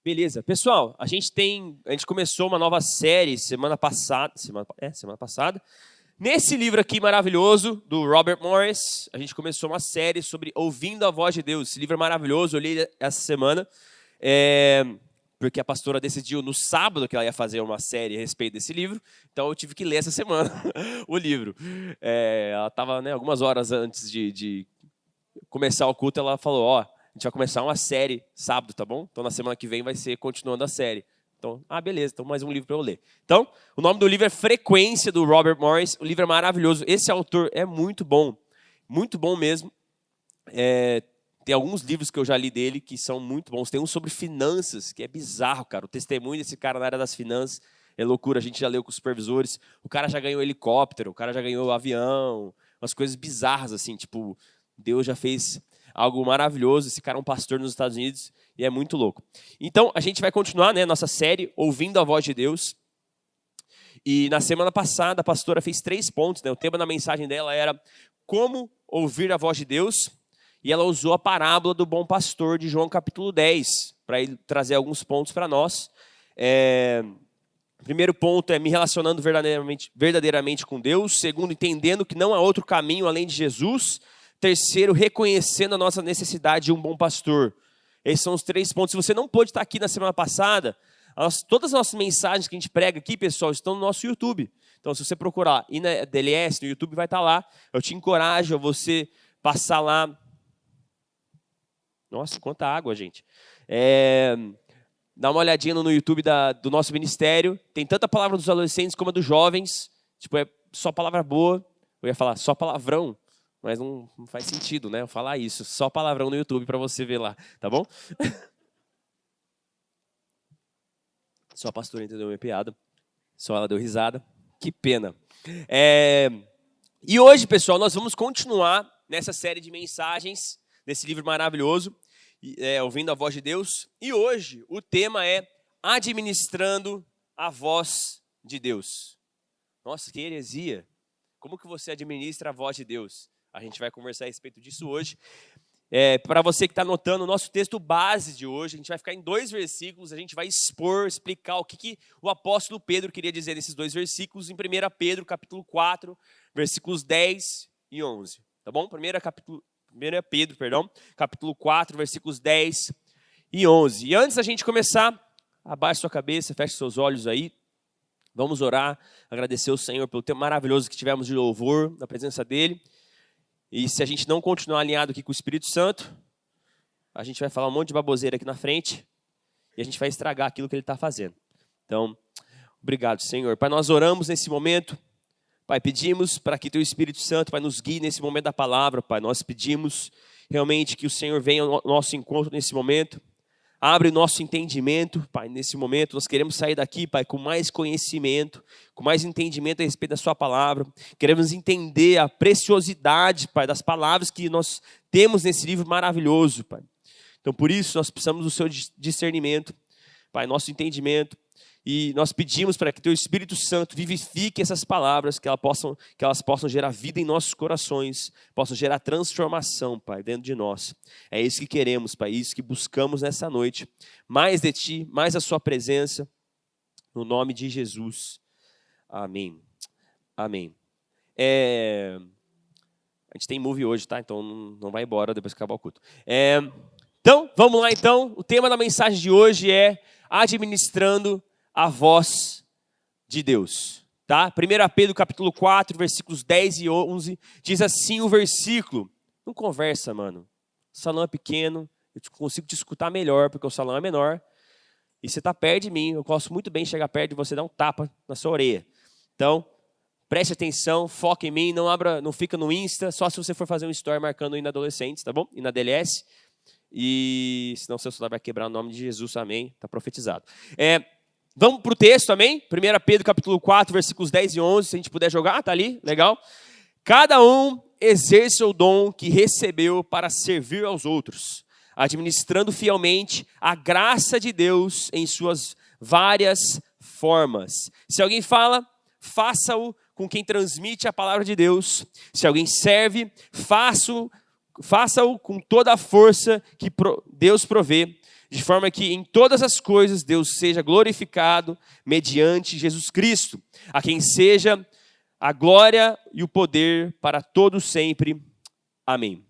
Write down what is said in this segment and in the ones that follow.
Beleza. Pessoal, a gente começou uma nova série semana passada. Nesse livro aqui maravilhoso, do Robert Morris, a gente começou uma série sobre ouvindo a voz de Deus. Esse livro é maravilhoso, eu li essa semana, porque a pastora decidiu no sábado que ela ia fazer uma série a respeito desse livro, então eu tive que ler essa semana o livro. Ela estava, algumas horas antes de começar o culto, ela falou, a gente vai começar uma série sábado, tá bom? Então, na semana que vem vai ser continuando a série. Então, beleza, então mais um livro para eu ler. Então, o nome do livro é Frequência, do Robert Morris. O livro é maravilhoso. Esse autor é muito bom mesmo. Tem alguns livros que eu já li dele que são muito bons. Tem um sobre finanças, que é bizarro, cara. O testemunho desse cara na área das finanças é loucura. A gente já leu com os supervisores. O cara já ganhou helicóptero, o cara já ganhou avião. Umas coisas bizarras, assim, tipo, Deus já fez algo maravilhoso. Esse cara é um pastor nos Estados Unidos e é muito louco. Então, a gente vai continuar, nossa série Ouvindo a Voz de Deus. E na semana passada, a pastora fez 3 pontos. O tema da mensagem dela era como ouvir a voz de Deus. E ela usou a parábola do bom pastor de João capítulo 10, para ele trazer alguns pontos para nós. O primeiro ponto é me relacionando verdadeiramente com Deus. Segundo, entendendo que não há outro caminho além de Jesus. Terceiro, reconhecendo a nossa necessidade de um bom pastor. Esses são os 3 pontos. Se você não pôde estar aqui na semana passada, todas as nossas mensagens que a gente prega aqui, pessoal, estão no nosso YouTube. Então, se você procurar ir na DLS, no YouTube vai estar lá. Eu te encorajo a você passar lá. Nossa, quanta água, gente. Dá uma olhadinha no YouTube do nosso ministério. Tem tanta palavra dos adolescentes como a dos jovens. Tipo, é só palavra boa. Eu ia falar só palavrão. Mas não faz sentido, eu falar isso. Só palavrão no YouTube para você ver lá, tá bom? Só a pastora entendeu a minha piada. Só ela deu risada. Que pena. E hoje, pessoal, nós vamos continuar nessa série de mensagens, desse livro maravilhoso, Ouvindo a Voz de Deus. E hoje o tema é Administrando a Voz de Deus. Nossa, que heresia. Como que você administra a voz de Deus? A gente vai conversar a respeito disso hoje. Para você que está anotando, o nosso texto base de hoje, a gente vai ficar em 2 versículos, a gente vai explicar o que o apóstolo Pedro queria dizer nesses 2 versículos, em 1 Pedro, capítulo 4, versículos 10 e 11. Tá bom? 1 Pedro, capítulo 4, versículos 10 e 11. E antes da gente começar, abaixe sua cabeça, feche seus olhos aí. Vamos orar, agradecer ao Senhor pelo tempo maravilhoso que tivemos de louvor, na presença dEle. E se a gente não continuar alinhado aqui com o Espírito Santo, a gente vai falar um monte de baboseira aqui na frente e a gente vai estragar aquilo que Ele está fazendo. Então, obrigado, Senhor. Pai, nós oramos nesse momento. Pai, pedimos para que Teu Espírito Santo, Pai, nos guie nesse momento da palavra, Pai. Nós pedimos realmente que o Senhor venha ao nosso encontro nesse momento. Abre o nosso entendimento, Pai, nesse momento. Nós queremos sair daqui, Pai, com mais conhecimento, com mais entendimento a respeito da Sua palavra. Queremos entender a preciosidade, Pai, das palavras que nós temos nesse livro maravilhoso, Pai. Então, por isso, nós precisamos do Seu discernimento, Pai, nosso entendimento. E nós pedimos para que Teu Espírito Santo vivifique essas palavras, que elas possam gerar vida em nossos corações, possam gerar transformação, Pai, dentro de nós. É isso que queremos, Pai, isso que buscamos nessa noite. Mais de Ti, mais a Sua presença, no nome de Jesus. Amém. Amém. A gente tem movie hoje, tá? Então não vai embora depois que acabar o culto. Então, vamos lá então. O tema da mensagem de hoje é administrando a voz de Deus, tá? 1 Pedro capítulo 4, versículos 10 e 11, diz assim o versículo. Não conversa, mano. O salão é pequeno, eu consigo te escutar melhor, porque o salão é menor, e você está perto de mim, eu posso muito bem chegar perto de você e dar um tapa na sua orelha. Então, preste atenção, foca em mim, não fica no Insta, só se você for fazer um story marcando aí na adolescentes, tá bom? E na DLS, e senão seu celular vai quebrar o nome de Jesus, amém? Está profetizado. Vamos para o texto, amém? 1 Pedro capítulo 4, versículos 10 e 11, se a gente puder jogar, tá ali, legal? Cada um exerça o dom que recebeu para servir aos outros, administrando fielmente a graça de Deus em suas várias formas. Se alguém fala, faça-o com quem transmite a palavra de Deus. Se alguém serve, faça-o faça-o com toda a força que Deus provê, de forma que em todas as coisas Deus seja glorificado mediante Jesus Cristo, a quem seja a glória e o poder para todos sempre. Amém.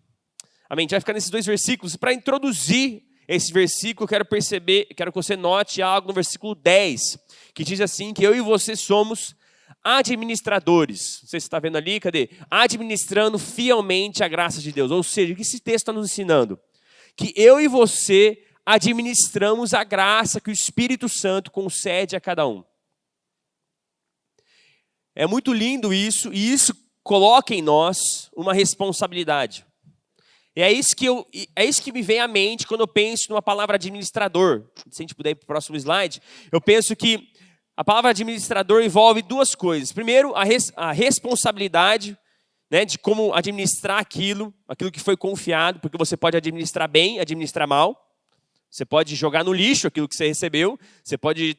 Amém. A gente vai ficar nesses dois versículos. Para introduzir esse versículo, quero que você note algo no versículo 10, que diz assim, que eu e você somos administradores. Não sei se você está vendo ali, cadê? Administrando fielmente a graça de Deus. Ou seja, o que esse texto está nos ensinando? Que eu e você administramos a graça que o Espírito Santo concede a cada um. É muito lindo isso, e isso coloca em nós uma responsabilidade. E é isso que me vem à mente quando eu penso numa palavra administrador. Se a gente puder ir para o próximo slide, eu penso que a palavra administrador envolve duas coisas. Primeiro, a responsabilidade, né, de como administrar aquilo que foi confiado, porque você pode administrar bem, administrar mal. Você pode jogar no lixo aquilo que você recebeu, você pode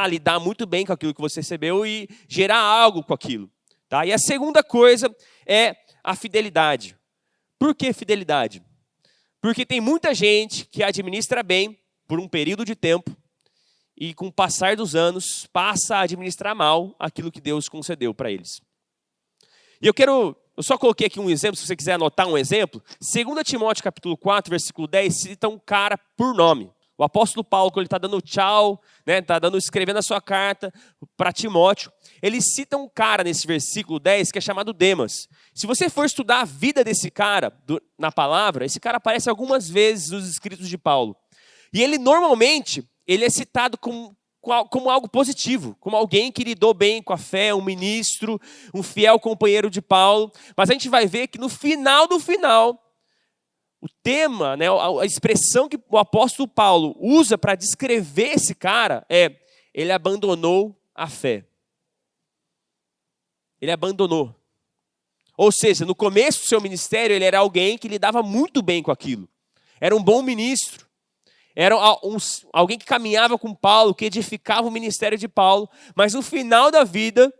lidar muito bem com aquilo que você recebeu e gerar algo com aquilo. Tá? E a segunda coisa é a fidelidade. Por que fidelidade? Porque tem muita gente que administra bem por um período de tempo e com o passar dos anos passa a administrar mal aquilo que Deus concedeu para eles. E eu só coloquei aqui um exemplo, se você quiser anotar um exemplo. 2 Timóteo capítulo 4, versículo 10, cita um cara por nome. O apóstolo Paulo, quando ele está dando tchau, né, escrevendo a sua carta para Timóteo, ele cita um cara nesse versículo 10 que é chamado Demas. Se você for estudar a vida desse cara na palavra, esse cara aparece algumas vezes nos escritos de Paulo. E ele normalmente é citado como algo positivo, como alguém que lidou bem com a fé, um ministro, um fiel companheiro de Paulo. Mas a gente vai ver que no final do final, o tema, né, a expressão que o apóstolo Paulo usa para descrever esse cara é: ele abandonou a fé. Ele abandonou. Ou seja, no começo do seu ministério, ele era alguém que lidava muito bem com aquilo. Era um bom ministro. Era alguém que caminhava com Paulo, que edificava o ministério de Paulo. Mas no final da vida,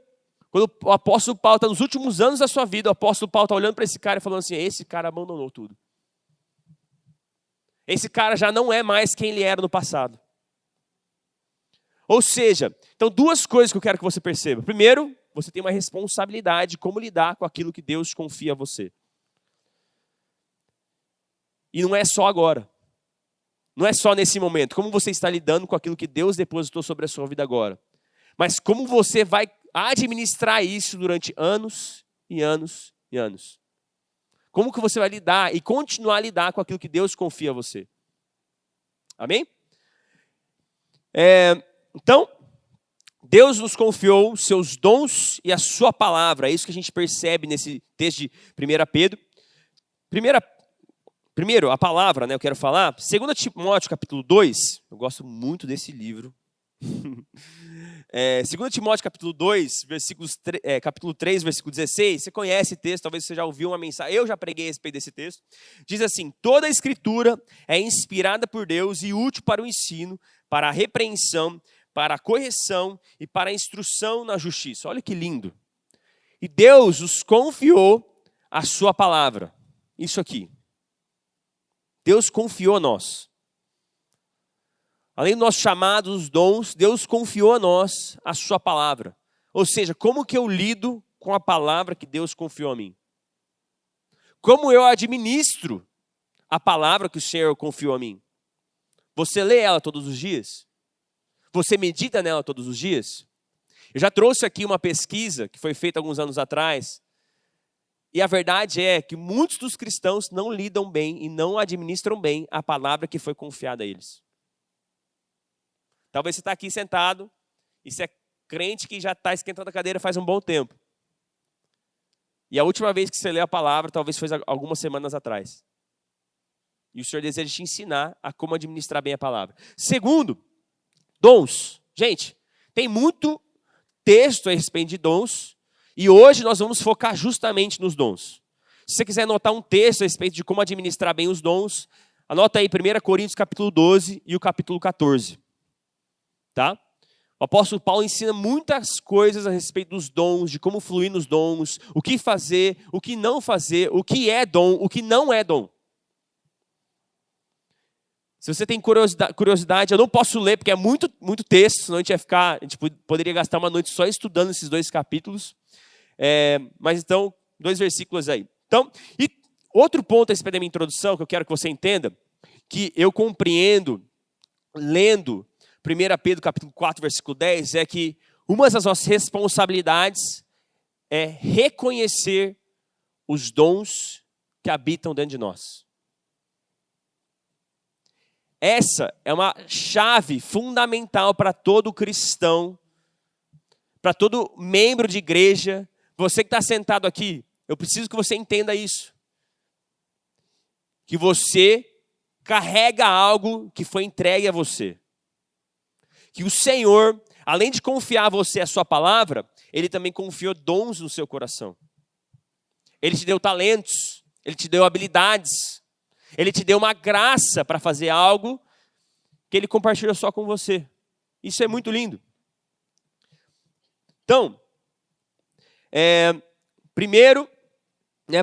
quando o apóstolo Paulo está nos últimos anos da sua vida, o apóstolo Paulo está olhando para esse cara e falando assim: esse cara abandonou tudo. Esse cara já não é mais quem ele era no passado. Ou seja, então duas coisas que eu quero que você perceba. Primeiro, você tem uma responsabilidade de como lidar com aquilo que Deus confia a você. E não é só agora. Não é só nesse momento. Como você está lidando com aquilo que Deus depositou sobre a sua vida agora. Mas como você vai administrar isso durante anos e anos e anos. Como que você vai lidar e continuar a lidar com aquilo que Deus confia a você. Amém? Então, Deus nos confiou seus dons e a sua palavra. É isso que a gente percebe nesse texto de 1 Pedro. Primeiro, a palavra, né, eu quero falar. 2 Timóteo capítulo 2. Eu gosto muito desse livro. 2 Timóteo capítulo 2, capítulo 3, versículo 16, você conhece esse texto, talvez você já ouviu uma mensagem, eu já preguei a respeito desse texto, diz assim: toda a escritura é inspirada por Deus e útil para o ensino, para a repreensão, para a correção e para a instrução na justiça. Olha que lindo. E Deus nos confiou a sua palavra. Isso aqui. Deus confiou a nós. Além do nosso chamado, os dons, Deus confiou a nós a sua palavra. Ou seja, como que eu lido com a palavra que Deus confiou a mim? Como eu administro a palavra que o Senhor confiou a mim? Você lê ela todos os dias? Você medita nela todos os dias? Eu já trouxe aqui uma pesquisa que foi feita alguns anos atrás. E a verdade é que muitos dos cristãos não lidam bem e não administram bem a palavra que foi confiada a eles. Talvez você está aqui sentado e você é crente que já está esquentando a cadeira faz um bom tempo. E a última vez que você leu a palavra talvez foi algumas semanas atrás. E o Senhor deseja te ensinar a como administrar bem a palavra. Segundo, dons. Gente, tem muito texto a respeito de dons. E hoje nós vamos focar justamente nos dons. Se você quiser anotar um texto a respeito de como administrar bem os dons, anota aí 1 Coríntios capítulo 12 e o capítulo 14. Tá? O apóstolo Paulo ensina muitas coisas a respeito dos dons, de como fluir nos dons, o que fazer, o que não fazer, o que é dom, o que não é dom. Se você tem curiosidade, eu não posso ler porque é muito texto, senão a gente poderia gastar uma noite só estudando esses 2 capítulos. Mas então, 2 versículos aí. Então, e outro ponto a respeito da minha introdução, que eu quero que você entenda, que eu compreendo lendo 1 Pedro capítulo 4, versículo 10, é que uma das nossas responsabilidades é reconhecer os dons que habitam dentro de nós. Essa é uma chave fundamental para todo cristão, para todo membro de igreja. Você que está sentado aqui, eu preciso que você entenda isso. Que você carrega algo que foi entregue a você. Que o Senhor, além de confiar a você a sua palavra, Ele também confiou dons no seu coração. Ele te deu talentos, Ele te deu habilidades, Ele te deu uma graça para fazer algo que Ele compartilhou só com você. Isso é muito lindo. Então, primeiro,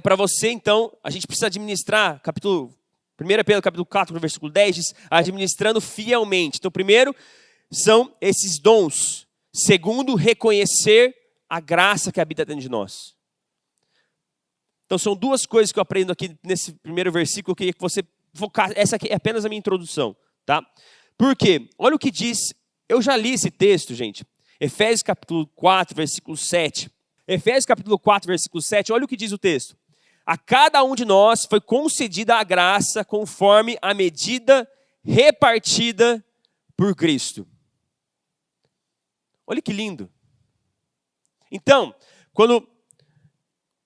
para você, então, a gente precisa administrar, 1 Pedro capítulo 4, versículo 10, diz, administrando fielmente. Então, primeiro, são esses dons. Segundo, reconhecer a graça que habita dentro de nós. Então, são 2 coisas que eu aprendo aqui nesse primeiro versículo. Eu queria que você focasse. Essa aqui é apenas a minha introdução, tá? Por quê? Olha o que diz. Eu já li esse texto, gente. Efésios capítulo 4, versículo 7. Efésios capítulo 4, versículo 7. Olha o que diz o texto. A cada um de nós foi concedida a graça conforme a medida repartida por Cristo. Olha que lindo. Então, quando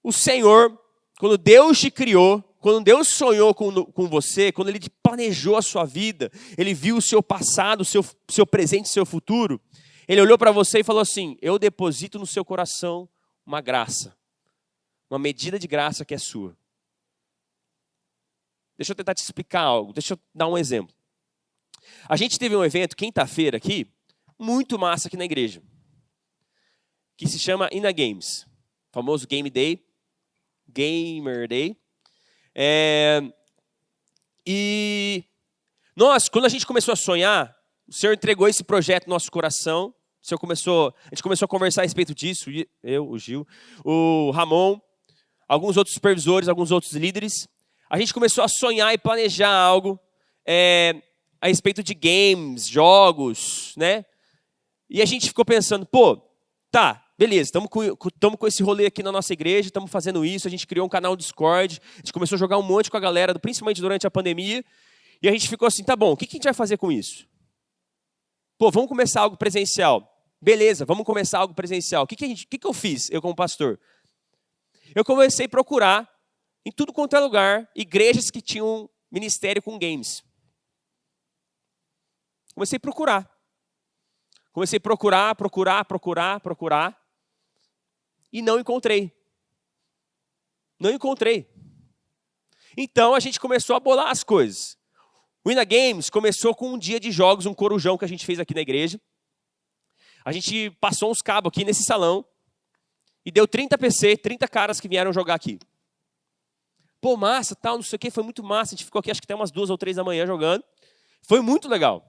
o Senhor, quando Deus te criou, quando Deus sonhou com você, quando Ele planejou a sua vida, Ele viu o seu passado, o seu presente, o seu futuro, Ele olhou para você e falou assim, eu deposito no seu coração uma graça, uma medida de graça que é sua. Deixa eu tentar te explicar algo, deixa eu dar um exemplo. A gente teve um evento quinta-feira aqui, muito massa aqui na igreja, que se chama Ina Games, famoso Gamer Day. E nós, quando a gente começou a sonhar, o Senhor entregou esse projeto no nosso coração. A gente começou a conversar a respeito disso, eu, o Gil, o Ramon, alguns outros supervisores, alguns outros líderes. A gente começou a sonhar e planejar algo a respeito de games, jogos, né? E a gente ficou pensando, tá, beleza, estamos com esse rolê aqui na nossa igreja, estamos fazendo isso, a gente criou um canal do Discord, a gente começou a jogar um monte com a galera, principalmente durante a pandemia, e a gente ficou assim, tá bom, o que a gente vai fazer com isso? Vamos começar algo presencial. Beleza, vamos começar algo presencial. O que eu fiz, eu como pastor? Eu comecei a procurar, em tudo quanto é lugar, igrejas que tinham ministério com games. Comecei a procurar. Comecei a procurar. E não encontrei. Então, a gente começou a bolar as coisas. O Ina Games começou com um dia de jogos, um corujão que a gente fez aqui na igreja. A gente passou uns cabos aqui nesse salão e deu 30 PC, 30 caras que vieram jogar aqui. Massa, tal, não sei o que, foi muito massa. A gente ficou aqui acho que até umas 2 ou 3 da manhã jogando. Foi muito legal.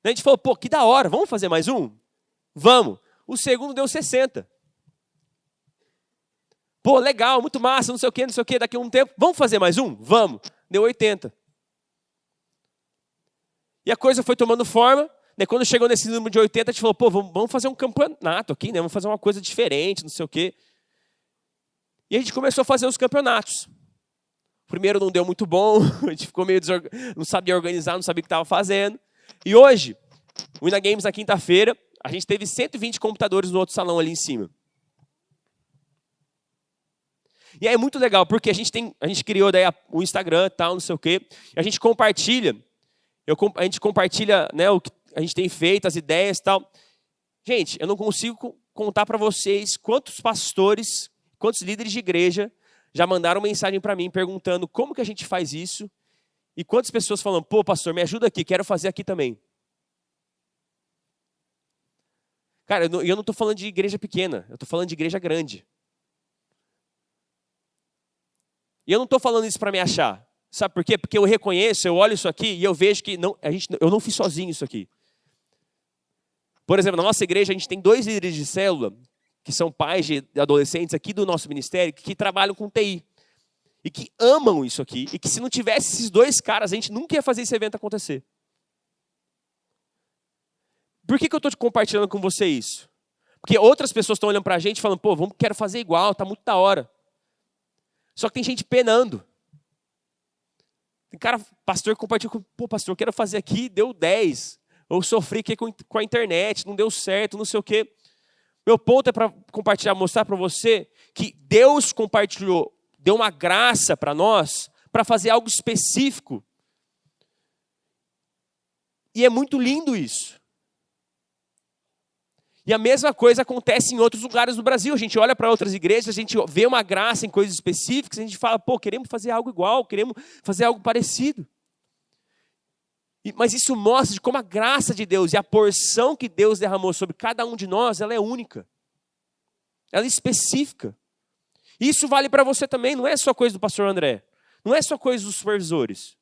A gente falou, que da hora, vamos fazer mais um? Vamos. O segundo deu 60. Legal, muito massa, não sei o que, daqui a um tempo, vamos fazer mais um? Vamos. Deu 80. E a coisa foi tomando forma, né? Quando chegou nesse número de 80, a gente falou, vamos fazer um campeonato aqui, né? Vamos fazer uma coisa diferente, não sei o quê. E a gente começou a fazer os campeonatos. O primeiro não deu muito bom, a gente ficou meio não sabia organizar, não sabia o que estava fazendo. E hoje, o Ina Games na quinta-feira, a gente teve 120 computadores no outro salão ali em cima. E aí é muito legal, porque a gente criou daí o Instagram, tal, não sei o quê, e a gente compartilha, né, o que a gente tem feito, as ideias e tal. Gente, eu não consigo contar para vocês quantos pastores, quantos líderes de igreja já mandaram mensagem para mim perguntando como que a gente faz isso, e quantas pessoas falam, pastor, me ajuda aqui, quero fazer aqui também. Cara, eu não estou falando de igreja pequena, eu estou falando de igreja grande. E eu não estou falando isso para me achar. Sabe por quê? Porque eu reconheço, eu olho isso aqui e eu vejo que eu não fiz sozinho isso aqui. Por exemplo, na nossa igreja a gente tem 2 líderes de célula, que são pais de adolescentes aqui do nosso ministério, que trabalham com TI. E que amam isso aqui. E que se não tivesse esses 2 caras, a gente nunca ia fazer esse evento acontecer. Por que eu estou compartilhando com você isso? Porque outras pessoas estão olhando para a gente e falando, pô, quero fazer igual, tá muito da hora. Só que tem gente penando. Tem cara, pastor, que compartilha com, pô, pastor, eu quero fazer aqui, deu 10. Eu sofri aqui com a internet, não deu certo, não sei o quê. Meu ponto é para compartilhar, mostrar para você que Deus compartilhou, deu uma graça para nós, para fazer algo específico. E é muito lindo isso. E a mesma coisa acontece em outros lugares do Brasil. A gente olha para outras igrejas, a gente vê uma graça em coisas específicas, a gente fala, pô, queremos fazer algo igual, queremos fazer algo parecido. Mas isso mostra de como a graça de Deus e a porção que Deus derramou sobre cada um de nós, ela é única. Ela é específica. Isso vale para você também, não é só coisa do pastor André. Não é só coisa dos supervisores.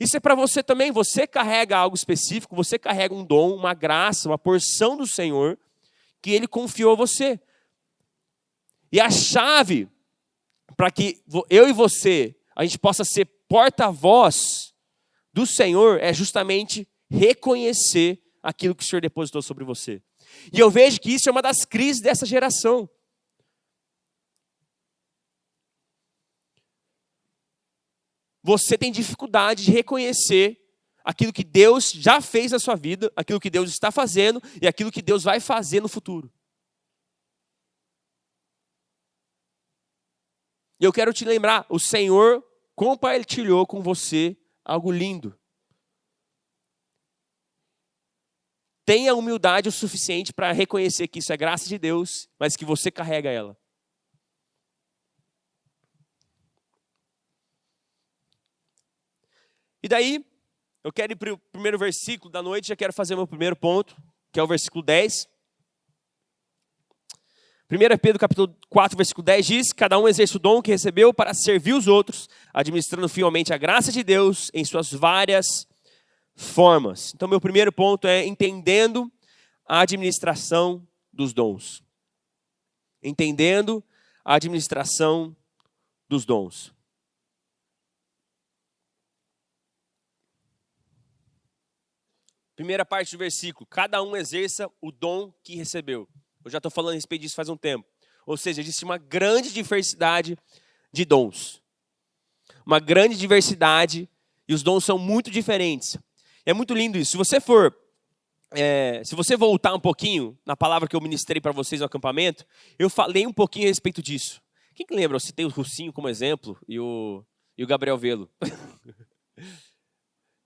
Isso é para você também. Você carrega algo específico, você carrega um dom, uma graça, uma porção do Senhor que Ele confiou a você. E a chave para que eu e você, a gente possa ser porta-voz do Senhor é justamente reconhecer aquilo que o Senhor depositou sobre você. E eu vejo que isso é uma das crises dessa geração. Você tem dificuldade de reconhecer aquilo que Deus já fez na sua vida, aquilo que Deus está fazendo e aquilo que Deus vai fazer no futuro. E eu quero te lembrar, o Senhor compartilhou com você algo lindo. Tenha humildade o suficiente para reconhecer que isso é graça de Deus, mas que você carrega ela. E daí, eu quero ir para o primeiro versículo da noite, já quero fazer meu primeiro ponto, que é o versículo 10. 1 Pedro capítulo 4, versículo 10 diz, cada um exerce o dom que recebeu para servir os outros, administrando fielmente a graça de Deus em suas várias formas. Então, meu primeiro ponto é entendendo a administração dos dons. Entendendo a administração dos dons. Primeira parte do versículo, cada um exerça o dom que recebeu. Eu já estou falando a respeito disso faz um tempo. Ou seja, existe uma grande diversidade de dons. Uma grande diversidade e os dons são muito diferentes. É muito lindo isso. Se você voltar um pouquinho na palavra que eu ministrei para vocês no acampamento, eu falei um pouquinho a respeito disso. Quem que lembra? Eu citei o Russinho como exemplo e o Gabriel Velo.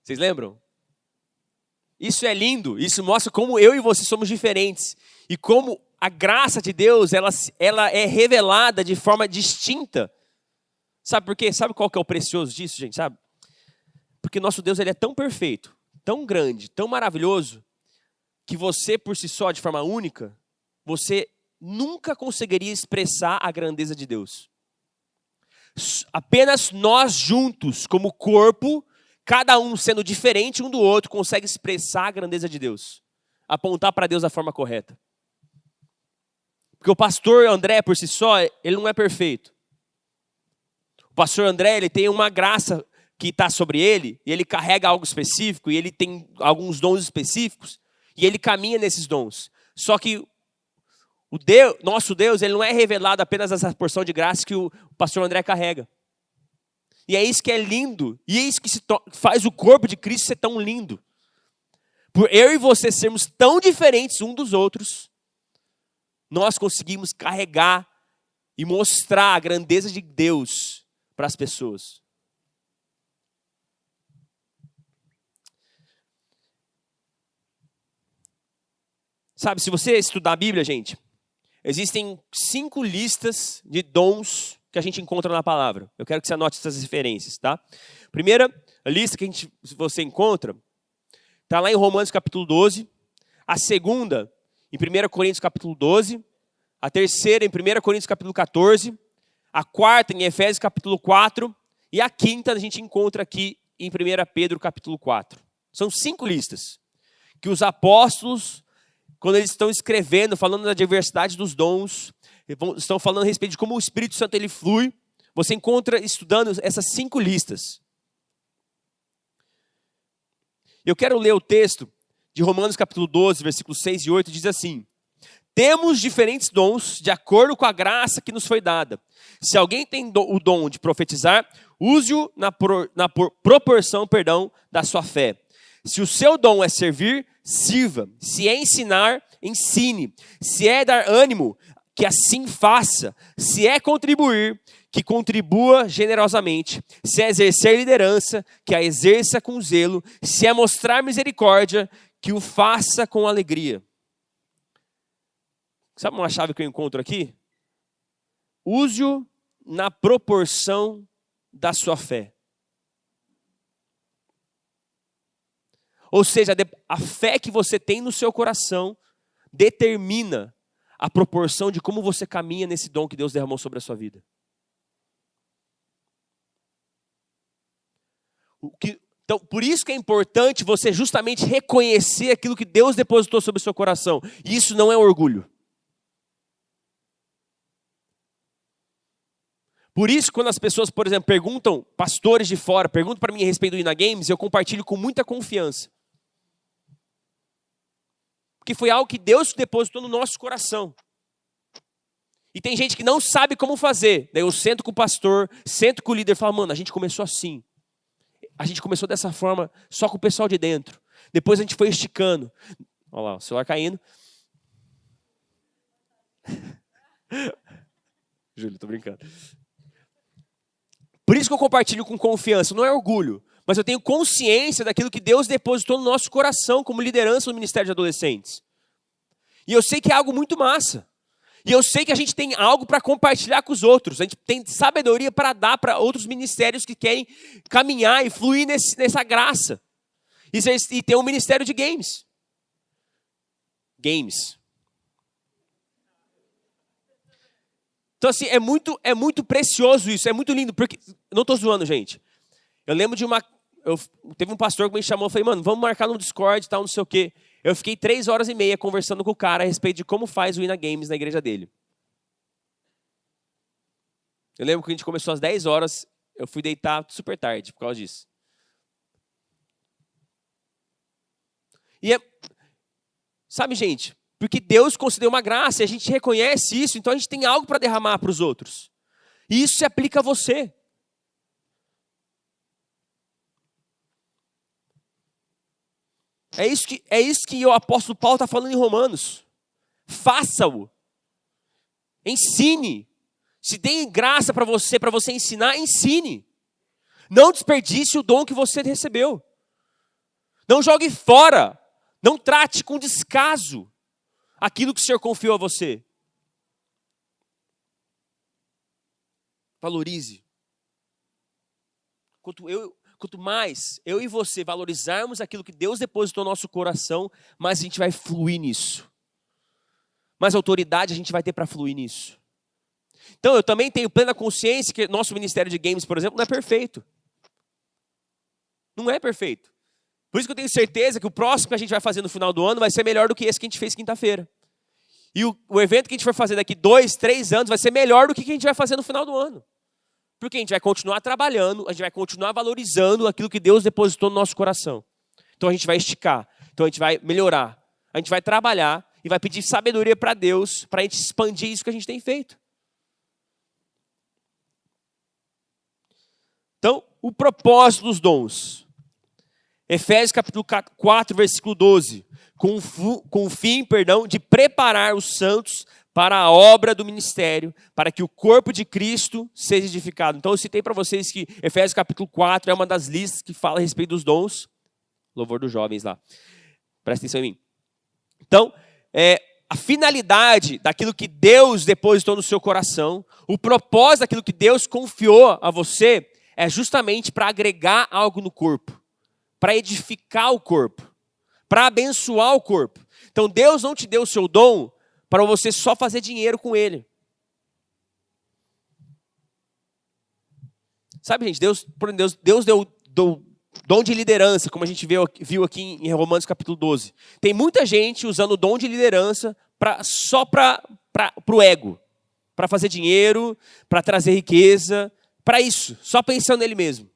Vocês lembram? Isso é lindo, isso mostra como eu e você somos diferentes. E como a graça de Deus, ela é revelada de forma distinta. Sabe por quê? Sabe qual que é o precioso disso, gente? Sabe? Porque nosso Deus ele é tão perfeito, tão grande, tão maravilhoso, que você por si só, de forma única, você nunca conseguiria expressar a grandeza de Deus. Apenas nós juntos, como corpo, cada um sendo diferente um do outro, consegue expressar a grandeza de Deus. Apontar para Deus da forma correta. Porque o pastor André, por si só, ele não é perfeito. O pastor André, ele tem uma graça que está sobre ele, e ele carrega algo específico, e ele tem alguns dons específicos, e ele caminha nesses dons. Só que nosso Deus, ele não é revelado apenas nessa porção de graça que o pastor André carrega. E é isso que é lindo. E é isso que faz o corpo de Cristo ser tão lindo. Por eu e você sermos tão diferentes um dos outros, nós conseguimos carregar e mostrar a grandeza de Deus para as pessoas. Sabe, se você estudar a Bíblia, gente, existem 5 listas de dons que a gente encontra na palavra. Eu quero que você anote essas referências, tá? Primeira lista que você encontra está lá em Romanos capítulo 12. A segunda, em 1 Coríntios capítulo 12, a terceira em 1 Coríntios capítulo 14, a quarta em Efésios capítulo 4 e a quinta a gente encontra aqui em 1 Pedro capítulo 4. São 5 listas que os apóstolos, quando eles estão escrevendo, falando da diversidade dos dons, estão falando a respeito de como o Espírito Santo ele flui, você encontra estudando essas 5 listas. Eu quero ler o texto de Romanos capítulo 12, versículos 6 e 8, diz assim: temos diferentes dons de acordo com a graça que nos foi dada. Se alguém tem o dom de profetizar, use-o na proporção da sua fé. Se o seu dom é servir, sirva. Se é ensinar, ensine. Se é dar ânimo, que assim faça. Se é contribuir, que contribua generosamente. Se é exercer liderança, que a exerça com zelo. Se é mostrar misericórdia, que o faça com alegria. Sabe uma chave que eu encontro aqui? Use-o na proporção da sua fé. Ou seja, a fé que você tem no seu coração determina a proporção de como você caminha nesse dom que Deus derramou sobre a sua vida. Então, por isso que é importante você justamente reconhecer aquilo que Deus depositou sobre o seu coração. E isso não é orgulho. Por isso, quando as pessoas, por exemplo, perguntam, pastores de fora, perguntam para mim a respeito do Ina Games, eu compartilho com muita confiança. Porque foi algo que Deus depositou no nosso coração. E tem gente que não sabe como fazer. Daí eu sento com o pastor, sento com o líder e falo, mano, a gente começou assim. A gente começou dessa forma, só com o pessoal de dentro. Depois a gente foi esticando. Olha lá, o celular caindo. Júlio, tô brincando. Por isso que eu compartilho com confiança, não é orgulho. Mas eu tenho consciência daquilo que Deus depositou no nosso coração como liderança no Ministério de Adolescentes. E eu sei que é algo muito massa. E eu sei que a gente tem algo para compartilhar com os outros. A gente tem sabedoria para dar para outros ministérios que querem caminhar e fluir nessa graça. E tem um ministério de games. Games. Então assim, é muito precioso isso, é muito lindo. Porque, não estou zoando, gente. Eu lembro de teve um pastor que me chamou e falei, mano, vamos marcar no Discord e tal, não sei o quê. Eu fiquei 3h30 conversando com o cara a respeito de como faz o Ina Games na igreja dele. Eu lembro que a gente começou às 10 horas, eu fui deitar super tarde por causa disso. E sabe, gente, porque Deus concedeu uma graça e a gente reconhece isso, então a gente tem algo para derramar para os outros. E isso se aplica a você. É isso que o apóstolo Paulo está falando em Romanos. Faça-o. Ensine. Se tem graça para você ensinar, ensine. Não desperdice o dom que você recebeu. Não jogue fora. Não trate com descaso aquilo que o Senhor confiou a você. Valorize. Quanto mais eu e você valorizarmos aquilo que Deus depositou no nosso coração, mais a gente vai fluir nisso. Mais autoridade a gente vai ter para fluir nisso. Então eu também tenho plena consciência que nosso ministério de games, por exemplo, não é perfeito. Não é perfeito. Por isso que eu tenho certeza que o próximo que a gente vai fazer no final do ano vai ser melhor do que esse que a gente fez quinta-feira. E o evento que a gente vai fazer daqui 2, 3 anos vai ser melhor do que a gente vai fazer no final do ano. Porque a gente vai continuar trabalhando, a gente vai continuar valorizando aquilo que Deus depositou no nosso coração. Então a gente vai esticar, então a gente vai melhorar, a gente vai trabalhar e vai pedir sabedoria para Deus, para a gente expandir isso que a gente tem feito. Então, o propósito dos dons. Efésios capítulo 4, versículo 12. Com o fim, de preparar os santos para a obra do ministério, para que o corpo de Cristo seja edificado. Então eu citei para vocês que Efésios capítulo 4 é uma das listas que fala a respeito dos dons. Louvor dos jovens lá. Presta atenção em mim. Então, a finalidade daquilo que Deus depositou no seu coração, o propósito daquilo que Deus confiou a você, é justamente para agregar algo no corpo, para edificar o corpo, para abençoar o corpo. Então Deus não te deu o seu dom para você só fazer dinheiro com ele. Sabe, gente, Deus deu dom de liderança, como a gente viu aqui em Romanos capítulo 12. Tem muita gente usando o dom de liderança só para o ego, para fazer dinheiro, para trazer riqueza, para isso, só pensando nele mesmo.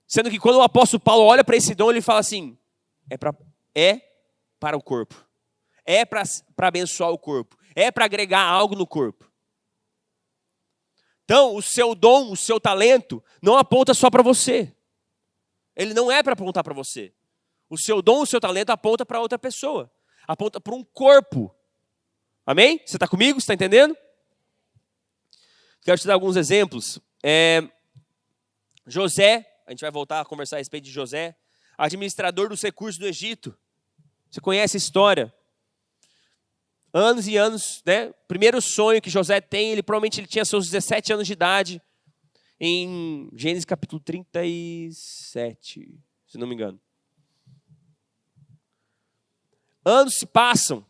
Sendo que quando o apóstolo Paulo olha para esse dom, ele fala assim, é para o corpo, é para abençoar o corpo, é para agregar algo no corpo. Então, o seu dom, o seu talento, não aponta só para você. Ele não é para apontar para você. O seu dom, o seu talento aponta para outra pessoa. Aponta para um corpo. Amém? Você está comigo? Você está entendendo? Quero te dar alguns exemplos. José, a gente vai voltar a conversar a respeito de José, administrador dos recursos do Egito. Você conhece a história? Anos e anos, né? Primeiro sonho que José tem, ele provavelmente tinha seus 17 anos de idade, em Gênesis capítulo 37, se não me engano. Anos se passam,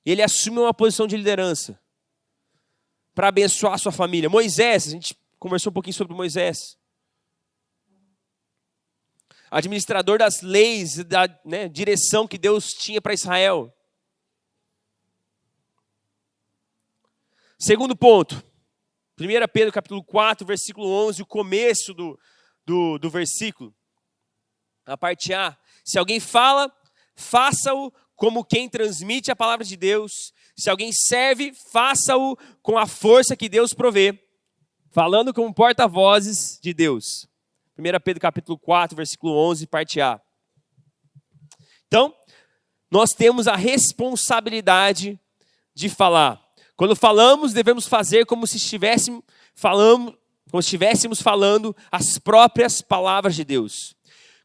e ele assume uma posição de liderança para abençoar a sua família. Moisés, a gente conversou um pouquinho sobre Moisés. Administrador das leis, da direção que Deus tinha para Israel. Segundo ponto, 1 Pedro capítulo 4, versículo 11, o começo do versículo, a parte A. Se alguém fala, faça-o como quem transmite a palavra de Deus. Se alguém serve, faça-o com a força que Deus provê, falando como porta-vozes de Deus. 1 Pedro capítulo 4, versículo 11, parte A. Então, nós temos a responsabilidade de falar. Quando falamos, devemos fazer como se estivéssemos falando as próprias palavras de Deus.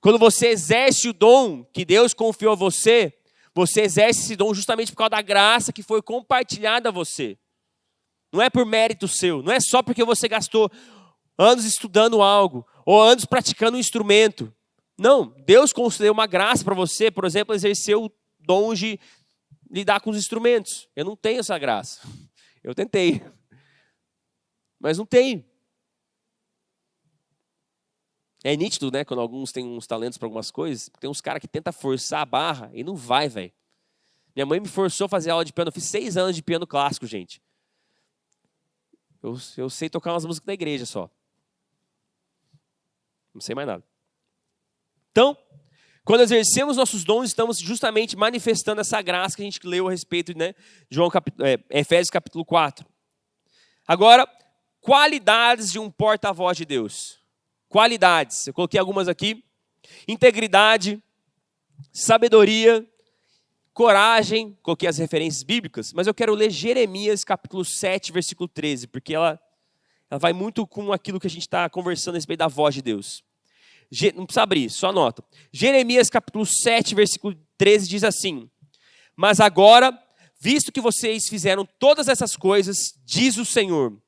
Quando você exerce o dom que Deus confiou a você, você exerce esse dom justamente por causa da graça que foi compartilhada a você. Não é por mérito seu, não é só porque você gastou anos estudando algo, ou anos praticando um instrumento. Não, Deus concedeu uma graça para você, por exemplo, exercer o dom de lidar com os instrumentos. Eu não tenho essa graça. Eu tentei, mas não tenho. É nítido, né? Quando alguns têm uns talentos para algumas coisas, tem uns caras que tentam forçar a barra e não vai, velho. Minha mãe me forçou a fazer aula de piano. Eu fiz 6 anos de piano clássico, gente. Eu sei tocar umas músicas da igreja só. Não sei mais nada. Então, quando exercemos nossos dons, estamos justamente manifestando essa graça que a gente leu a respeito, né? Efésios capítulo 4. Agora, qualidades de um porta-voz de Deus. Qualidades, eu coloquei algumas aqui. Integridade, sabedoria, coragem, coloquei as referências bíblicas, mas eu quero ler Jeremias capítulo 7, versículo 13, porque ela vai muito com aquilo que a gente está conversando a respeito da voz de Deus. Não precisa abrir, só anota. Jeremias capítulo 7, versículo 13 diz assim: mas agora, visto que vocês fizeram todas essas coisas, diz o Senhor,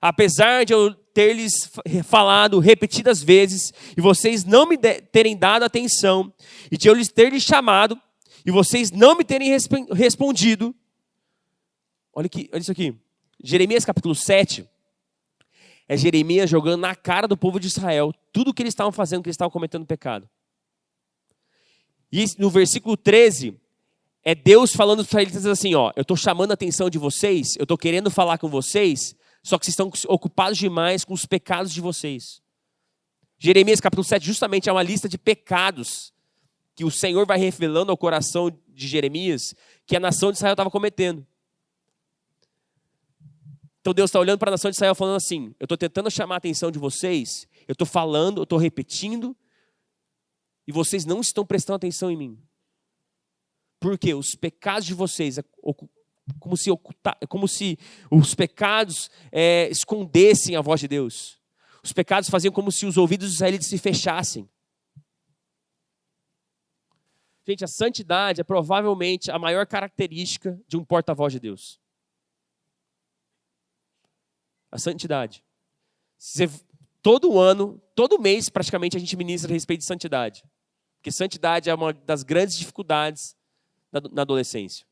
apesar de eu ter lhes falado repetidas vezes, e vocês não me terem dado atenção, e de eu ter lhes chamado, e vocês não me terem respondido. Olha isso aqui. Jeremias capítulo 7. É Jeremias jogando na cara do povo de Israel tudo o que eles estavam fazendo, que eles estavam cometendo pecado. E no versículo 13, é Deus falando para os israelitas assim, ó, eu estou chamando a atenção de vocês, eu estou querendo falar com vocês, só que vocês estão ocupados demais com os pecados de vocês. Jeremias capítulo 7 justamente é uma lista de pecados que o Senhor vai revelando ao coração de Jeremias que a nação de Israel estava cometendo. Então Deus está olhando para a nação de Israel falando assim, eu estou tentando chamar a atenção de vocês, eu estou falando, eu estou repetindo, e vocês não estão prestando atenção em mim. Por quê? Os pecados de vocês, como se os pecados escondessem a voz de Deus. Os pecados faziam como se os ouvidos dos israelitas se fechassem. Gente, a santidade é provavelmente a maior característica de um porta-voz de Deus. A santidade. Todo ano, todo mês praticamente a gente ministra a respeito de santidade. Porque santidade é uma das grandes dificuldades na adolescência.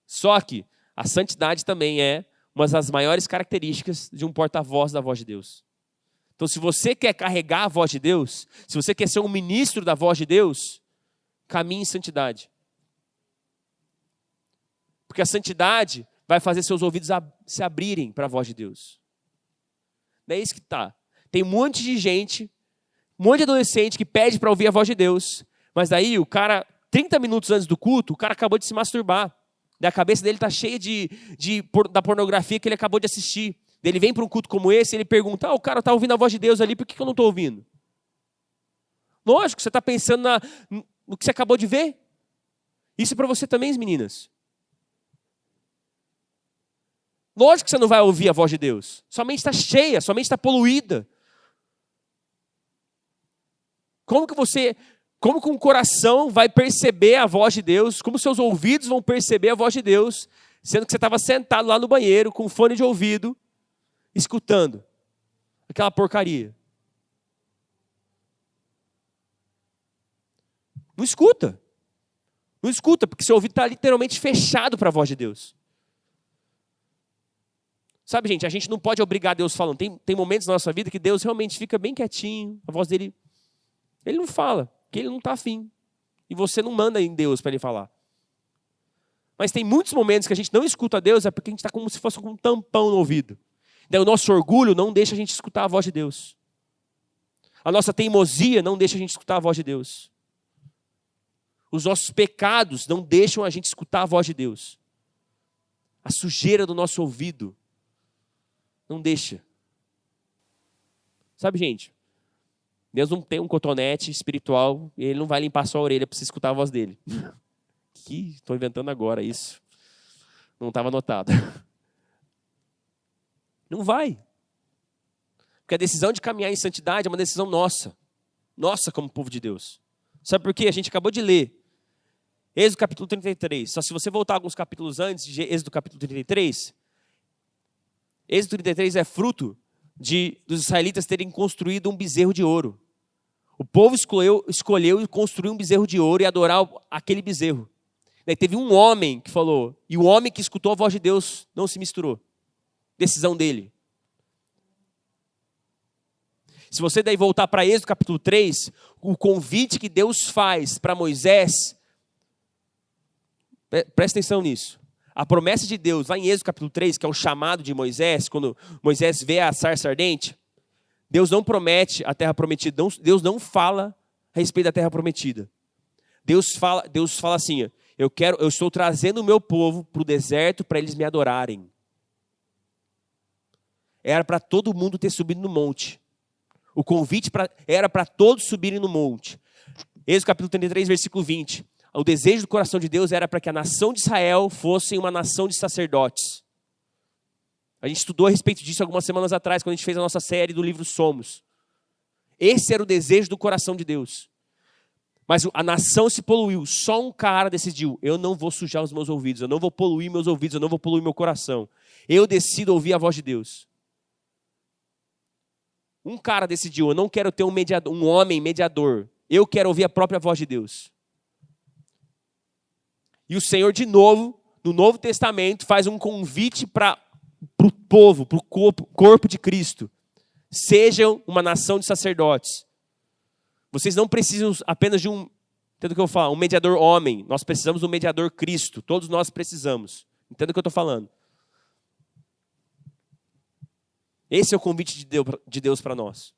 Só que a santidade também é uma das maiores características de um porta-voz da voz de Deus. Então, se você quer carregar a voz de Deus, se você quer ser um ministro da voz de Deus, caminhe em santidade. Porque a santidade vai fazer seus ouvidos se abrirem para a voz de Deus. Não é isso que está. Tem um monte de gente, um monte de adolescente que pede para ouvir a voz de Deus, mas daí o cara, 30 minutos antes do culto, o cara acabou de se masturbar. A cabeça dele está cheia da pornografia que ele acabou de assistir. Ele vem para um culto como esse e ele pergunta, o cara está ouvindo a voz de Deus ali, por que eu não estou ouvindo? Lógico, você está pensando no que você acabou de ver. Isso é para você também, meninas. Lógico que você não vai ouvir a voz de Deus. Sua mente está cheia, sua mente está poluída. Como que um coração vai perceber a voz de Deus? Como seus ouvidos vão perceber a voz de Deus, sendo que você estava sentado lá no banheiro com um fone de ouvido, escutando aquela porcaria? Não escuta. Não escuta, porque seu ouvido está literalmente fechado para a voz de Deus. Sabe, gente, a gente não pode obrigar Deus falando. Tem momentos na nossa vida que Deus realmente fica bem quietinho, a voz dele, ele não fala, porque ele não está afim. E você não manda em Deus para ele falar. Mas tem muitos momentos que a gente não escuta a Deus, é porque a gente está como se fosse com um tampão no ouvido. Daí o nosso orgulho não deixa a gente escutar a voz de Deus. A nossa teimosia não deixa a gente escutar a voz de Deus. Os nossos pecados não deixam a gente escutar a voz de Deus. A sujeira do nosso ouvido não deixa. Sabe, gente? Deus não tem um cotonete espiritual e Ele não vai limpar sua orelha para você escutar a voz dele. Estou inventando agora isso. Não estava anotado. Não vai. Porque a decisão de caminhar em santidade é uma decisão nossa. Nossa, como povo de Deus. Sabe por quê? A gente acabou de ler Êxodo capítulo 33. Só se você voltar alguns capítulos antes de Êxodo capítulo 33, Êxodo 33 é fruto dos israelitas terem construído um bezerro de ouro. O povo escolheu construir um bezerro de ouro e adorar aquele bezerro. Daí teve um homem que falou, e o homem que escutou a voz de Deus não se misturou. Decisão dele. Se você daí voltar para Êxodo capítulo 3, o convite que Deus faz para Moisés, presta atenção nisso. A promessa de Deus, lá em Êxodo capítulo 3, que é o chamado de Moisés, quando Moisés vê a sarça ardente, Deus não promete a terra prometida, Deus não fala a respeito da terra prometida. Deus fala assim, eu estou trazendo o meu povo para o deserto para eles me adorarem. Era para todo mundo ter subido no monte. O convite era para todos subirem no monte. Êxodo capítulo 33, versículo 20. O desejo do coração de Deus era para que a nação de Israel fosse uma nação de sacerdotes. A gente estudou a respeito disso algumas semanas atrás, quando a gente fez a nossa série do livro Somos. Esse era o desejo do coração de Deus. Mas a nação se poluiu. Só um cara decidiu, eu não vou sujar os meus ouvidos, eu não vou poluir meus ouvidos, eu não vou poluir meu coração. Eu decido ouvir a voz de Deus. Um cara decidiu, eu não quero ter um homem mediador. Eu quero ouvir a própria voz de Deus. E o Senhor, de novo, no Novo Testamento, faz um convite para o povo, para o corpo de Cristo. Sejam uma nação de sacerdotes. Vocês não precisam apenas de entenda o que eu vou falar, um mediador homem. Nós precisamos de um mediador Cristo. Todos nós precisamos. Entenda o que eu estou falando. Esse é o convite de Deus para nós.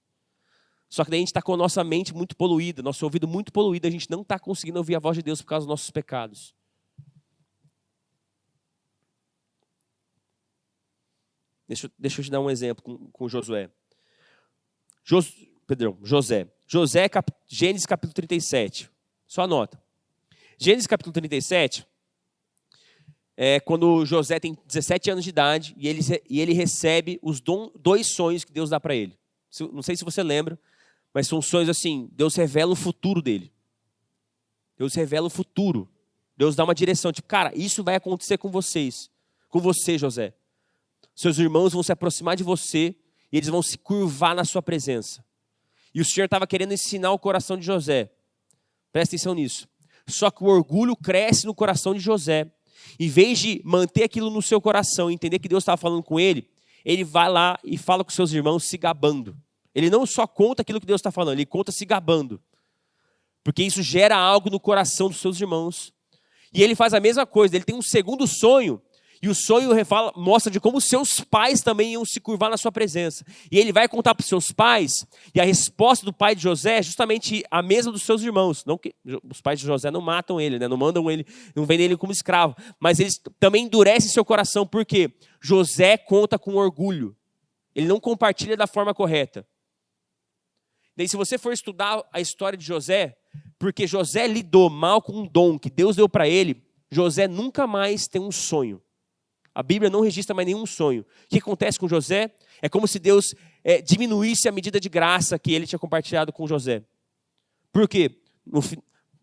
Só que daí a gente está com a nossa mente muito poluída, nosso ouvido muito poluído, a gente não está conseguindo ouvir a voz de Deus por causa dos nossos pecados. Deixa eu te dar um exemplo com Josué. José. Gênesis capítulo 37. Só anota. Gênesis capítulo 37 é quando José tem 17 anos de idade e ele recebe os dois sonhos que Deus dá para ele. Não sei se você lembra, mas são sonhos assim, Deus revela o futuro dele. Deus revela o futuro. Deus dá uma direção, tipo, cara, isso vai acontecer com vocês. Com você, José. Seus irmãos vão se aproximar de você e eles vão se curvar na sua presença. E o Senhor estava querendo ensinar o coração de José. Presta atenção nisso. Só que o orgulho cresce no coração de José. Em vez de manter aquilo no seu coração, entender que Deus estava falando com ele, ele vai lá e fala com seus irmãos se gabando. Ele não só conta aquilo que Deus está falando, ele conta se gabando. Porque isso gera algo no coração dos seus irmãos. E ele faz a mesma coisa, ele tem um segundo sonho. E o sonho mostra de como seus pais também iam se curvar na sua presença. E ele vai contar para os seus pais, e a resposta do pai de José é justamente a mesma dos seus irmãos. Não que os pais de José não matam ele, né? Não mandam ele, não vendem ele como escravo. Mas eles também endurecem seu coração, porque José conta com orgulho. Ele não compartilha da forma correta. Daí, se você for estudar a história de José, porque José lidou mal com um dom que Deus deu para ele, José nunca mais tem um sonho. A Bíblia não registra mais nenhum sonho. O que acontece com José? É como se Deus diminuísse a medida de graça que ele tinha compartilhado com José. Por quê?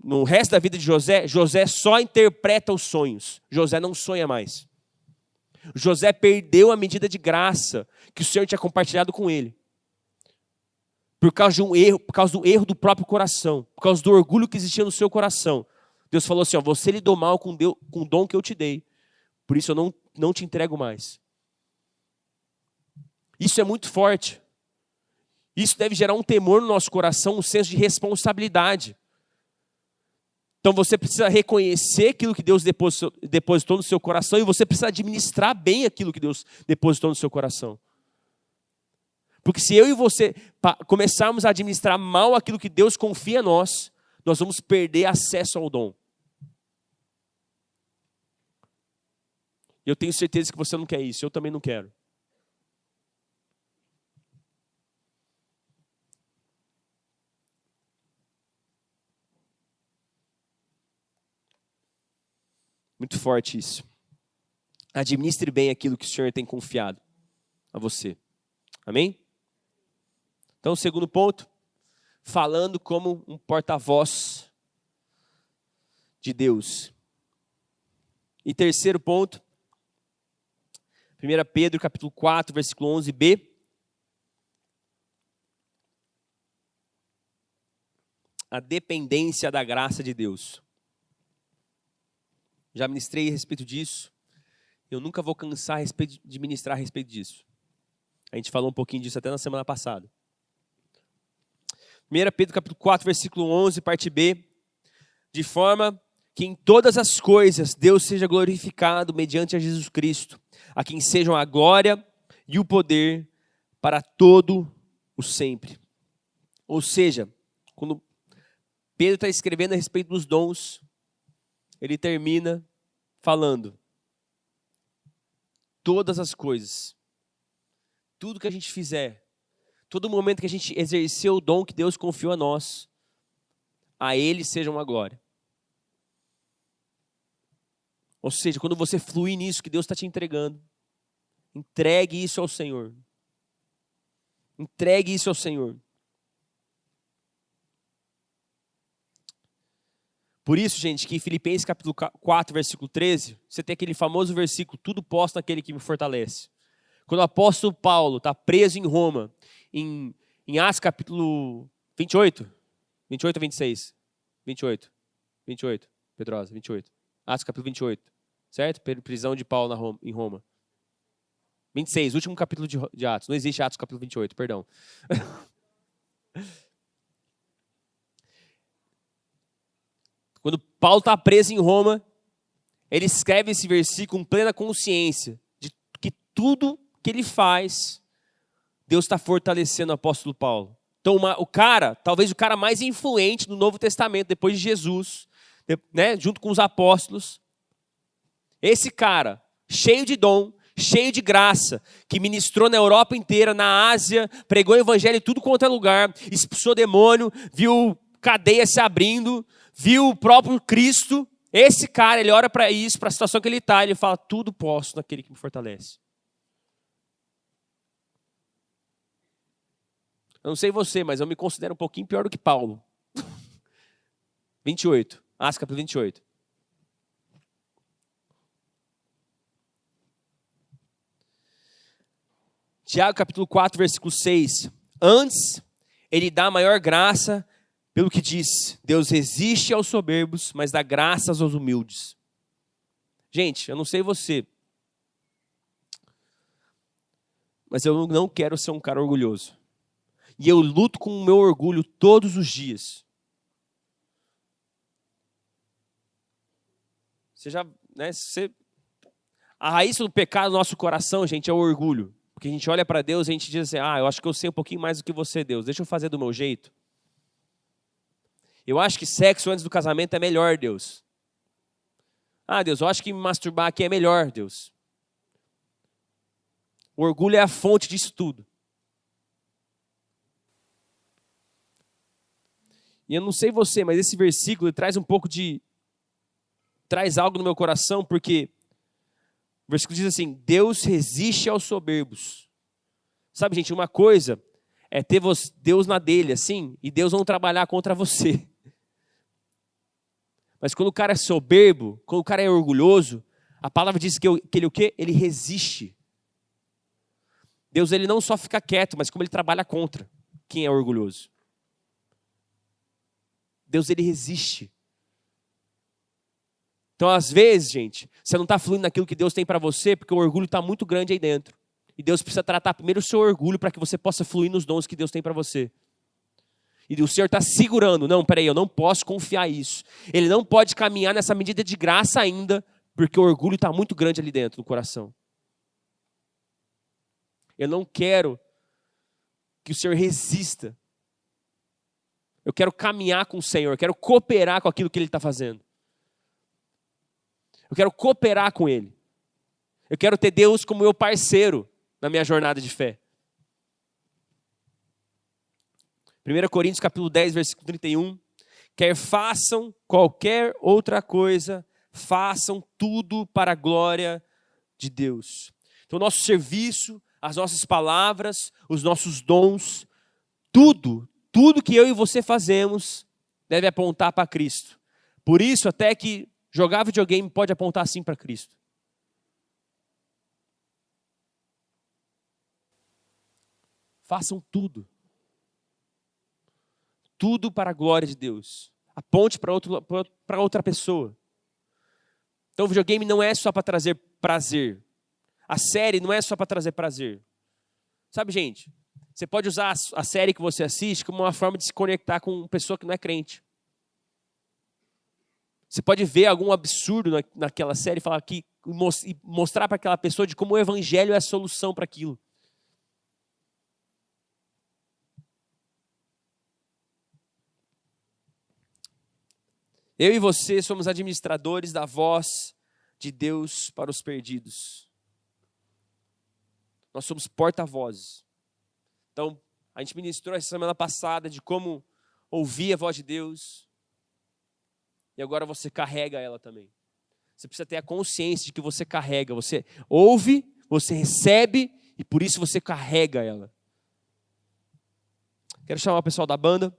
No resto da vida de José, José só interpreta os sonhos. José não sonha mais. José perdeu a medida de graça que o Senhor tinha compartilhado com ele. Por causa de um erro, por causa do erro do próprio coração, por causa do orgulho que existia no seu coração. Deus falou assim, ó, você lidou mal com o dom que eu te dei. Por isso eu não te entrego mais. Isso é muito forte. Isso deve gerar um temor no nosso coração, um senso de responsabilidade. Então você precisa reconhecer aquilo que Deus depositou no seu coração e você precisa administrar bem aquilo que Deus depositou no seu coração. Porque se eu e você começarmos a administrar mal aquilo que Deus confia a nós vamos perder acesso ao dom. Eu tenho certeza que você não quer isso, eu também não quero. Muito forte isso. Administre bem aquilo que o Senhor tem confiado a você. Amém? Então, o segundo ponto, falando como um porta-voz de Deus. E terceiro ponto, 1 Pedro capítulo 4, versículo 11b. A dependência da graça de Deus. Já ministrei a respeito disso. Eu nunca vou cansar de ministrar a respeito disso. A gente falou um pouquinho disso até na semana passada. 1 Pedro capítulo 4, versículo 11, parte B. De forma que em todas as coisas Deus seja glorificado mediante a Jesus Cristo, a quem sejam a glória e o poder para todo o sempre. Ou seja, quando Pedro está escrevendo a respeito dos dons, ele termina falando todas as coisas, tudo que a gente fizer, todo momento que a gente exerceu o dom que Deus confiou a nós, a Ele seja uma glória. Ou seja, quando você fluir nisso que Deus está te entregando, entregue isso ao Senhor. Entregue isso ao Senhor. Por isso, gente, que em Filipenses capítulo 4, versículo 13, você tem aquele famoso versículo, tudo posso naquele que me fortalece. Quando o apóstolo Paulo está preso em Roma, em Atos capítulo 28, 28 ou 26? 28, Pedrosa, 28. Atos capítulo 28, certo? Prisão de Paulo em Roma. 26, último capítulo de Atos. Não existe Atos capítulo 28, perdão. Quando Paulo está preso em Roma, ele escreve esse versículo com plena consciência de que tudo que ele faz, Deus está fortalecendo o apóstolo Paulo. Então, talvez o cara mais influente no Novo Testamento, depois de Jesus, né, junto com os apóstolos, esse cara, cheio de dom, cheio de graça, que ministrou na Europa inteira, na Ásia, pregou o evangelho em tudo quanto é lugar, expulsou demônio, viu cadeia se abrindo, viu o próprio Cristo. Esse cara, ele olha para isso, para a situação que ele está, ele fala, tudo posso naquele que me fortalece. Eu não sei você, mas eu me considero um pouquinho pior do que Paulo. 28, Atos capítulo 28. Tiago capítulo 4, versículo 6. Antes, ele dá maior graça pelo que diz: Deus resiste aos soberbos, mas dá graças aos humildes. Gente, eu não sei você, mas eu não quero ser um cara orgulhoso. E eu luto com o meu orgulho todos os dias. Você já, né, a raiz do pecado no nosso coração, gente, é o orgulho. Porque a gente olha para Deus e a gente diz assim: eu acho que eu sei um pouquinho mais do que você, Deus. Deixa eu fazer do meu jeito. Eu acho que sexo antes do casamento é melhor, Deus. Deus, eu acho que me masturbar aqui é melhor, Deus. O orgulho é a fonte disso tudo. E eu não sei você, mas esse versículo traz traz algo no meu coração, porque o versículo diz assim: Deus resiste aos soberbos. Sabe, gente, uma coisa é ter Deus na dele, assim, e Deus não trabalhar contra você. Mas quando o cara é soberbo, quando o cara é orgulhoso, a palavra diz que ele o quê? Ele resiste. Deus, ele não só fica quieto, mas como ele trabalha contra quem é orgulhoso. Deus, ele resiste. Então, às vezes, gente, você não está fluindo naquilo que Deus tem para você, porque o orgulho está muito grande aí dentro. E Deus precisa tratar primeiro o seu orgulho para que você possa fluir nos dons que Deus tem para você. E o Senhor está segurando: não, peraí, eu não posso confiar nisso. Ele não pode caminhar nessa medida de graça ainda, porque o orgulho está muito grande ali dentro do coração. Eu não quero que o Senhor resista. Eu quero caminhar com o Senhor, eu quero cooperar com aquilo que Ele está fazendo. Eu quero cooperar com Ele. Eu quero ter Deus como meu parceiro na minha jornada de fé. 1 Coríntios capítulo 10, versículo 31. Quer façam qualquer outra coisa, façam tudo para a glória de Deus. Então, o nosso serviço, as nossas palavras, os nossos dons, tudo que eu e você fazemos deve apontar para Cristo. Por isso, até que jogar videogame pode apontar sim para Cristo. Façam tudo. Tudo para a glória de Deus. Aponte para outra pessoa. Então o videogame não é só para trazer prazer. A série não é só para trazer prazer. Sabe, gente, você pode usar a série que você assiste como uma forma de se conectar com uma pessoa que não é crente. Você pode ver algum absurdo naquela série e mostrar para aquela pessoa de como o evangelho é a solução para aquilo. Eu e você somos administradores da voz de Deus para os perdidos. Nós somos porta-vozes. Então, a gente ministrou essa semana passada de como ouvir a voz de Deus. E agora você carrega ela também. Você precisa ter a consciência de que você carrega. Você ouve, você recebe e por isso você carrega ela. Quero chamar o pessoal da banda.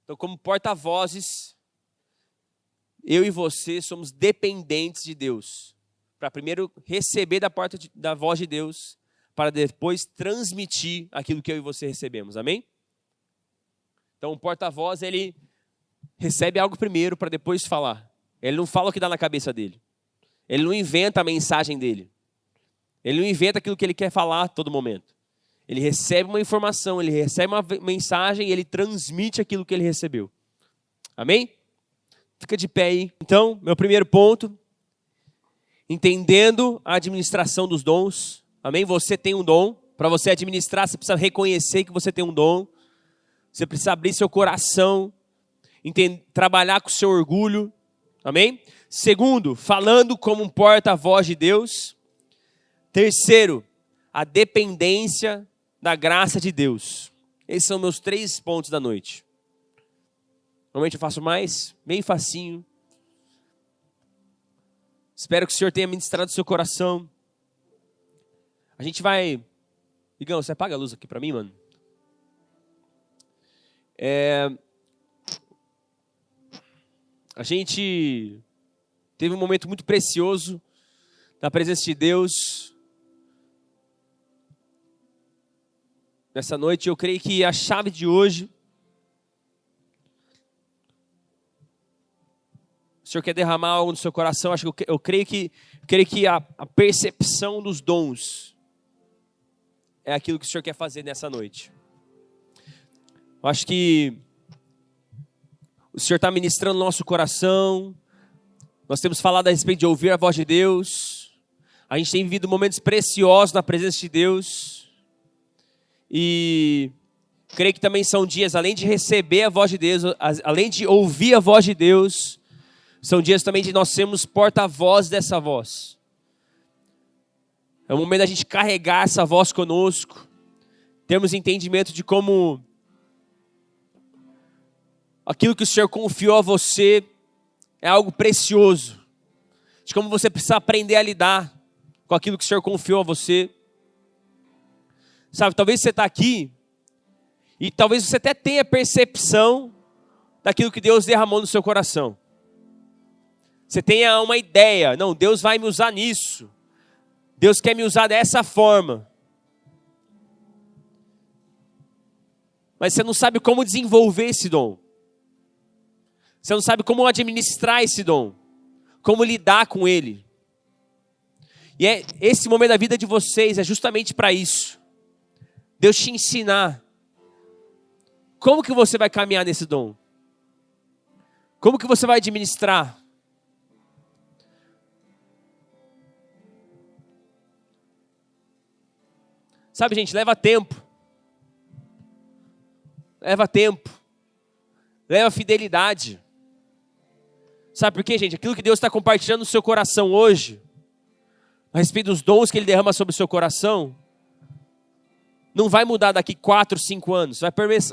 Então, como porta-vozes, eu e você somos dependentes de Deus. Para primeiro receber da voz de Deus, para depois transmitir aquilo que eu e você recebemos. Amém? Então, o porta-voz, ele recebe algo primeiro para depois falar. Ele não fala o que dá na cabeça dele. Ele não inventa a mensagem dele. Ele não inventa aquilo que ele quer falar a todo momento. Ele recebe uma informação, ele recebe uma mensagem e ele transmite aquilo que ele recebeu. Amém? Fica de pé aí. Então, meu primeiro ponto, entendendo a administração dos dons. Amém? Você tem um dom. Para você administrar, você precisa reconhecer que você tem um dom. Você precisa abrir seu coração, trabalhar com o seu orgulho. Amém? Segundo, falando como um porta-voz de Deus. Terceiro, a dependência da graça de Deus. Esses são meus 3 pontos da noite. Normalmente eu faço mais, bem facinho. Espero que o Senhor tenha ministrado o seu coração. A gente vai... Igão, você apaga a luz aqui para mim, mano? A gente teve um momento muito precioso na presença de Deus. nessa noite. Eu creio que a chave de hoje, o Senhor quer derramar algo no seu coração. Eu creio que a percepção dos dons é aquilo que o Senhor quer fazer nessa noite. Eu acho que o Senhor está ministrando no nosso coração. Nós temos falado a respeito de ouvir a voz de Deus. A gente tem vivido momentos preciosos na presença de Deus. E creio que também são dias, além de receber a voz de Deus, além de ouvir a voz de Deus, são dias também de nós sermos porta-voz dessa voz. É o momento da gente carregar essa voz conosco. Termos entendimento de como aquilo que o Senhor confiou a você é algo precioso. De como você precisa aprender a lidar com aquilo que o Senhor confiou a você. Sabe, talvez você está aqui e talvez você até tenha percepção daquilo que Deus derramou no seu coração. Você tenha uma ideia, não, Deus vai me usar nisso. Deus quer me usar dessa forma. Mas você não sabe como desenvolver esse dom. Você não sabe como administrar esse dom. Como lidar com ele. E esse momento da vida de vocês é justamente para isso. Deus te ensinar. Como que você vai caminhar nesse dom? Como que você vai administrar? Sabe, gente, leva tempo. Leva tempo. Leva fidelidade. Sabe por quê, gente? Aquilo que Deus está compartilhando no seu coração hoje, a respeito dos dons que Ele derrama sobre o seu coração, não vai mudar daqui 4, 5 anos. Vai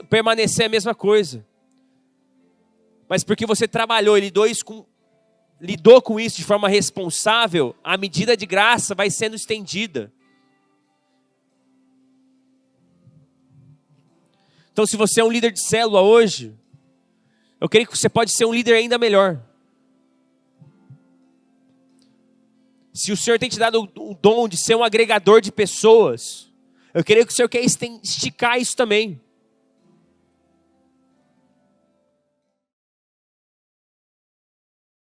permanecer a mesma coisa. Mas porque você trabalhou e lidou com isso de forma responsável, a medida de graça vai sendo estendida. Então, se você é um líder de célula hoje, eu creio que você pode ser um líder ainda melhor. Se o Senhor tem te dado o dom de ser um agregador de pessoas, eu creio que o Senhor quer esticar isso também.